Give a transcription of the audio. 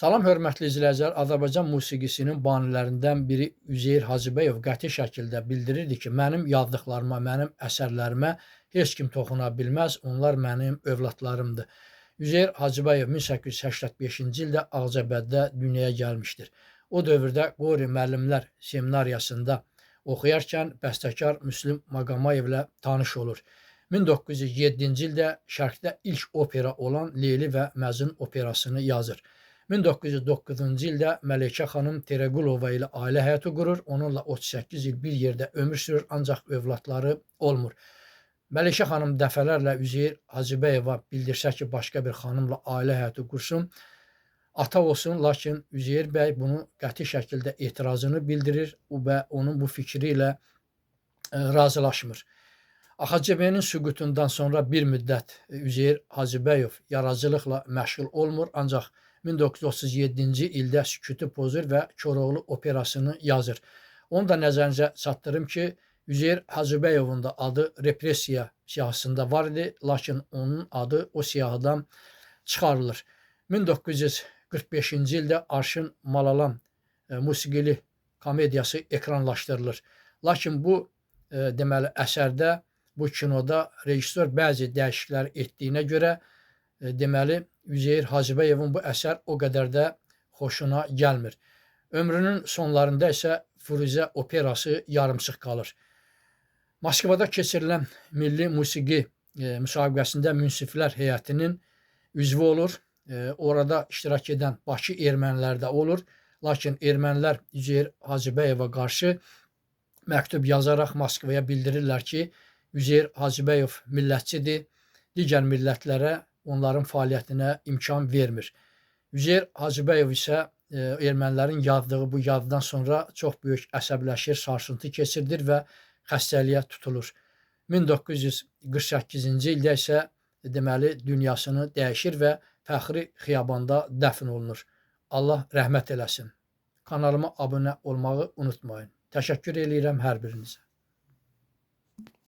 Salam, hörmətli izləyicilər. Azərbaycan musiqisinin banilərindən biri Üzeyir Hacıbəyov qəti şəkildə bildirirdi ki, mənim yazdıqlarıma, mənim əsərlərimə heç kim toxuna bilməz, onlar mənim övladlarımdır. Üzeyir Hacıbəyov 1885-ci ildə Ağcabəddə dünyaya gəlmişdir. O dövrdə Qori müəllimlər seminariyasında oxuyarkən bəstəkar Müslüm Maqamayevlə tanış olur. 1907-ci ildə Şərqdə ilk opera olan Leyli və Məcnun operasını yazır. 1909-cu ildə Məleykə xanım Teregulova ilə ailə həyatı qurur. Onunla 38 il bir yerdə ömür sürür, ancaq övladları olmur. Məleykə xanım dəfələrlə Üzeyir Hacıbəyova bildirsə ki, başqa bir xanımla ailə həyatı qursun, ata olsun, lakin Üzeyir bəy bunu qəti şəkildə etirazını bildirir və onun bu fikri ilə razılaşmır. AXCB-nin süqutundan sonra bir müddət Üzeyir Hacıbəyov yaradıcılıqla məşğul olmur, ancaq 1937-ci ildə sükutu pozur və Koroğlu operasını yazır. Onu da nəzərinizə çatdırım ki, Üzeyir Hacıbəyovun da adı repressiya siyahısında var idi, lakin onun adı o siyahıdan çıxarılır. 1945-ci ildə Arşın Malalan musiqili komediyası ekranlaşdırılır. Lakin bu deməli əsərdə, bu kinoda rejissor bəzi dəyişikliklər etdiyinə görə deməli Üzeyir Hacıbəyovun bu əsər o qədər də xoşuna gəlmir. Ömrünün sonlarında isə Firuzə operası yarımçıq qalır. Moskvada keçirilən Milli Musiqi müsabiqəsində münsiflər heyətinin üzvü olur. Orada iştirak edən Bakı ermənilər də olur. Lakin ermənilər Üzeyir Hacıbəyova qarşı məktub yazaraq Moskvaya bildirirlər ki, Üzeyir Hacıbəyov millətçidir, digər millətlərə onların fəaliyyətinə imkan vermir. Üzeyir Hacıbəyov isə ermənilərin yazdığı bu yazıdan sonra çox böyük əsəbləşir, sarsıntı keçirilir və xəstəliyə tutulur. 1948-ci ildə isə deməli dünyasını dəyişir və fəxri xiyabanda dəfn olunur. Allah rəhmət eləsin. Kanalıma abunə olmağı unutmayın. Təşəkkür eləyirəm hər birinizə.